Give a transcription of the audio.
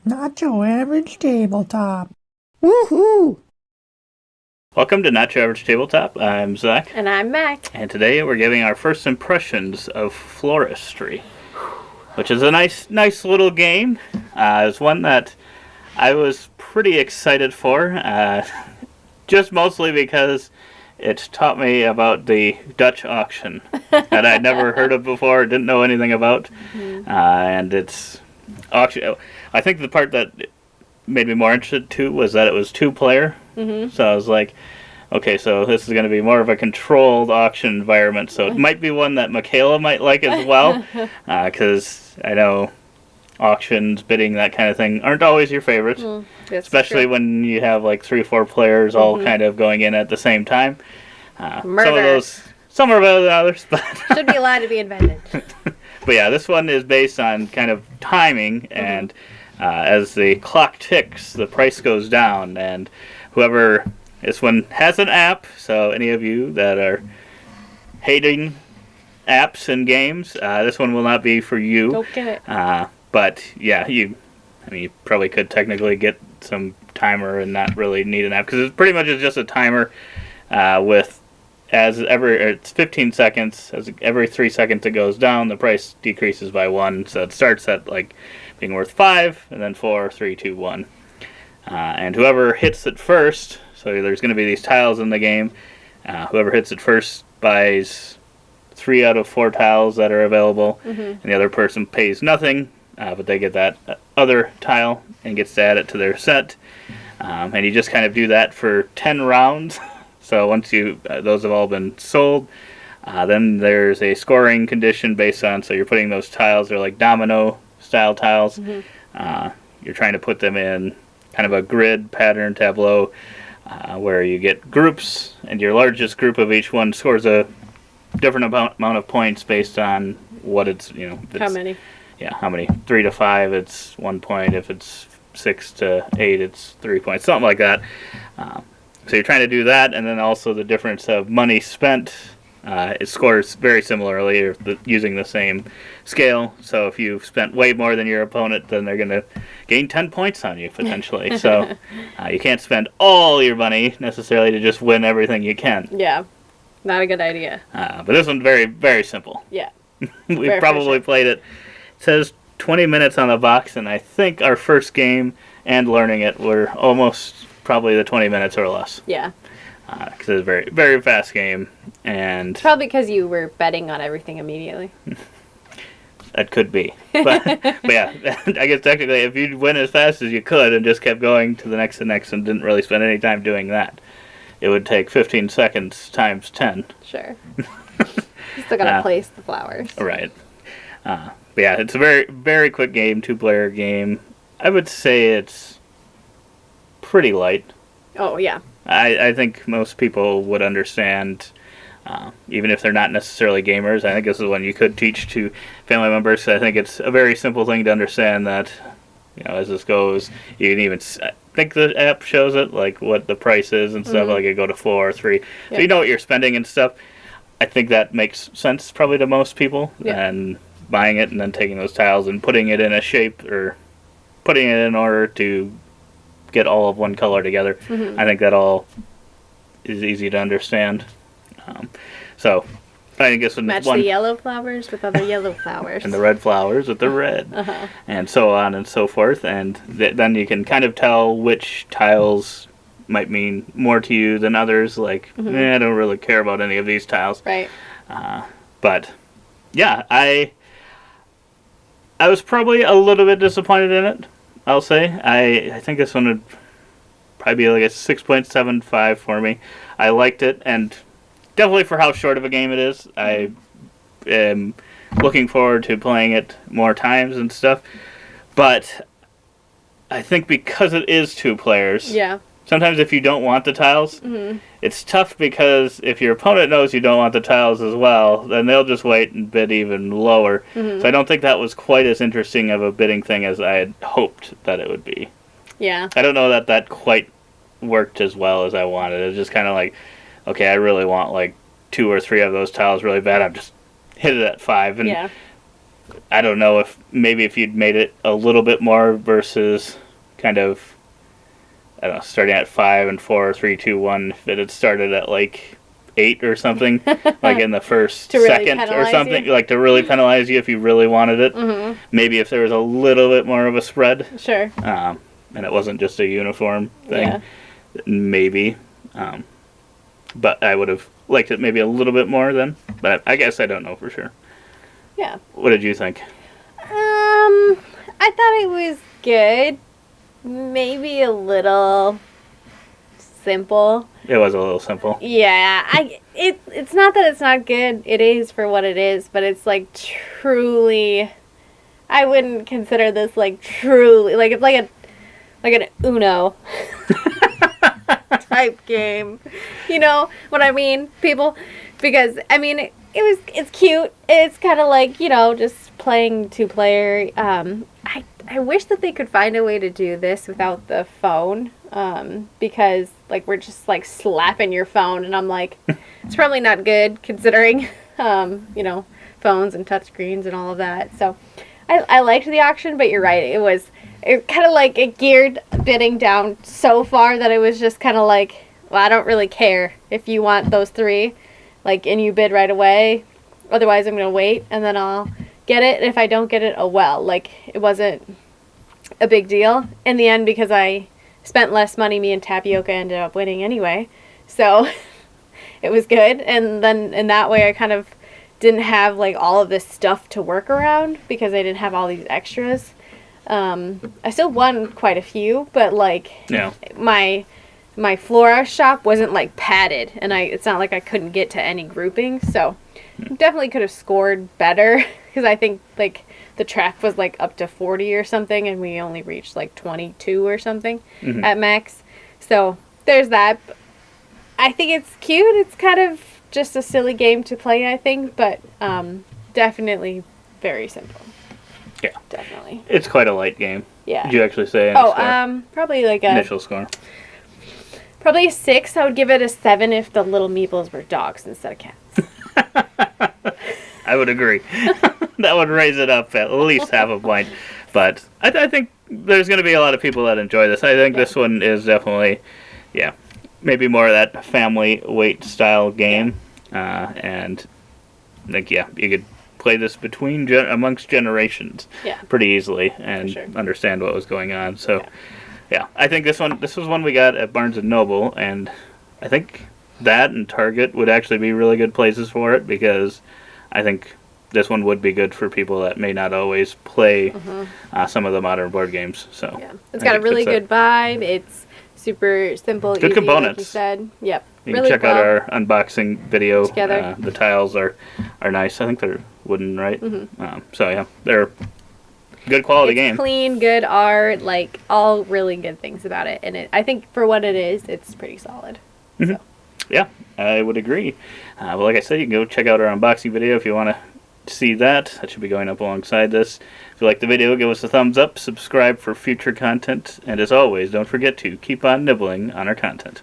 Not your average tabletop. Woohoo! Welcome to Not Your Average Tabletop. I'm Zach. And I'm Mac. And today we're giving our first impressions of Floristry, which is a nice little game. It's one that I was pretty excited for, just mostly because it taught me about the Dutch auction that I'd never heard of before, didn't know anything about. And it's auction. I think the part that made me more interested too was that it was two-player. So I was like, okay, so this is going to be more of a controlled auction environment. So it might be one that Michaela might like as well, because I know auctions, bidding, that kind of thing aren't always your favorite, especially when you have like 3-4 players all kind of going in at the same time. Some are better than others, but should be allowed to be invented. But yeah, this one is based on kind of timing, and as the clock ticks, the price goes down, and this one has an app, so any of you that are hating apps and games, this one will not be for you. Go get it. But yeah, you probably could technically get some timer and not really need an app, because it's pretty much just a timer it's 15 seconds. As every 3 seconds it goes down, the price decreases by 1. So it starts at like being worth 5, and then 4, 3, 2, 1. And whoever hits it first, so there's going to be these tiles in the game. Whoever hits it first buys 3 out of 4 tiles that are available, and the other person pays nothing, but they get that other tile and gets to add it to their set. And you just kind of do that for 10 rounds. So once those have all been sold, then there's a scoring condition based on, so you're putting those tiles, they're like domino style tiles. You're trying to put them in kind of a grid pattern tableau, where you get groups, and your largest group of each one scores a different amount of points based on what it's, How many? Yeah, how many? 3 to 5, it's 1 point. If it's 6 to 8, it's 3 points, something like that. So you're trying to do that, and then also the difference of money spent. It scores very similarly, using the same scale. So if you've spent way more than your opponent, then they're going to gain 10 points on you, potentially. So you can't spend all your money, necessarily, to just win everything you can. Yeah, not a good idea. But this one's very, very simple. Yeah. We've probably played it. It says 20 minutes on the box, and I think our first game and learning it were almost probably the 20 minutes or less. Yeah. Because it's a very, very fast game, and Probably because you were betting on everything immediately. that could be. But yeah, I guess technically if you went as fast as you could and just kept going to the next and didn't really spend any time doing that, it would take 15 seconds times 10. Sure. You still gotta place the flowers. Right. But yeah, it's a very, very quick game, 2-player game. I would say it's pretty light. Oh, yeah. I think most people would understand, even if they're not necessarily gamers. I think this is one you could teach to family members. I think it's a very simple thing to understand that, as this goes, you can even, I think the app shows it, like what the price is and stuff, like it go to 4 or 3. Yep. So you know what you're spending and stuff. I think that makes sense probably to most people, and buying it and then taking those tiles and putting it in a shape, or putting it in order to get all of one color together. I think that all is easy to understand. So I think this one match the yellow flowers with other yellow flowers, and the red flowers with the red, and so on and so forth. And then you can kind of tell which tiles might mean more to you than others. Like, I don't really care about any of these tiles. Right. But yeah, I was probably a little bit disappointed in it, I'll say. I think this one would probably be like a 6.75 for me. I liked it, and definitely for how short of a game it is, I am looking forward to playing it more times and stuff. But I think because it is 2 players, sometimes if you don't want the tiles, it's tough, because if your opponent knows you don't want the tiles as well, then they'll just wait and bid even lower. So I don't think that was quite as interesting of a bidding thing as I had hoped that it would be. Yeah. I don't know that quite worked as well as I wanted. It was just kind of like, okay, I really want like 2 or 3 of those tiles really bad. I'm just hit it at 5. And I don't know if maybe if you'd made it a little bit more versus kind of, I don't know, starting at 5 and 4, 3, 2, 1. If it had started at like 8 or something, like in the first To really second or penalize something, you? like to really penalize you if you really wanted it. Mm-hmm. Maybe if there was a little bit more of a spread, Sure. and it wasn't just a uniform thing, Yeah. maybe. But I would have liked it maybe a little bit more then. But I guess I don't know for sure. Yeah. What did you think? I thought it was good. Maybe a little simple. It was a little simple. Yeah, it's not that it's not good. It is for what it is, but it's like truly, I wouldn't consider this like truly like it's like an Uno type game. You know what I mean, people? Because I mean it's cute. It's kind of like, you know, just playing 2-player. I wish that they could find a way to do this without the phone. Because like we're just like slapping your phone, and I'm like, it's probably not good considering, you know, phones and touchscreens and all of that. So I liked the auction, but you're right. It kind of like it geared bidding down so far that it was just kind of like, well, I don't really care if you want those 3, like, and you bid right away. Otherwise, I'm gonna wait and then I'll get it. And if I don't get it, oh well. Like, it wasn't a big deal in the end because I spent less money. Me and Tapioca ended up winning anyway, so it was good. And then in that way, I kind of didn't have like all of this stuff to work around because I didn't have all these extras. I still won quite a few, but like my Flora shop wasn't like padded, and it's not like I couldn't get to any grouping, so definitely could have scored better because I think like the track was like up to 40 or something, and we only reached like 22 or something at max. So there's that. I think it's cute. It's kind of just a silly game to play, I think, but definitely very simple. Yeah. Definitely. It's quite a light game. Yeah. Did you actually say probably like initial score? Probably a 6. I would give it a 7 if the little meeples were dogs instead of cats. I would agree. That would raise it up at least half a point. But I think there's going to be a lot of people that enjoy this. I think this one is definitely, maybe more of that family weight style game. And like, you could play this amongst generations pretty easily and understand what was going on. So, I think this was one we got at Barnes & Noble, and I think that and Target would actually be really good places for it, because I think this one would be good for people that may not always play some of the modern board games. So it's got a really good vibe. It's super simple, good easy, components. like you said. Yep. You really can check out our unboxing video together. The tiles are nice. I think they're wooden, right? So they're good quality game. Clean, good art, like all really good things about it. And I think for what it is, it's pretty solid. So. Yeah, I would agree. Well, like I said, you can go check out our unboxing video if you want to see that. That should be going up alongside this. If you like the video, give us a thumbs up, subscribe for future content, and as always, don't forget to keep on nibbling on our content.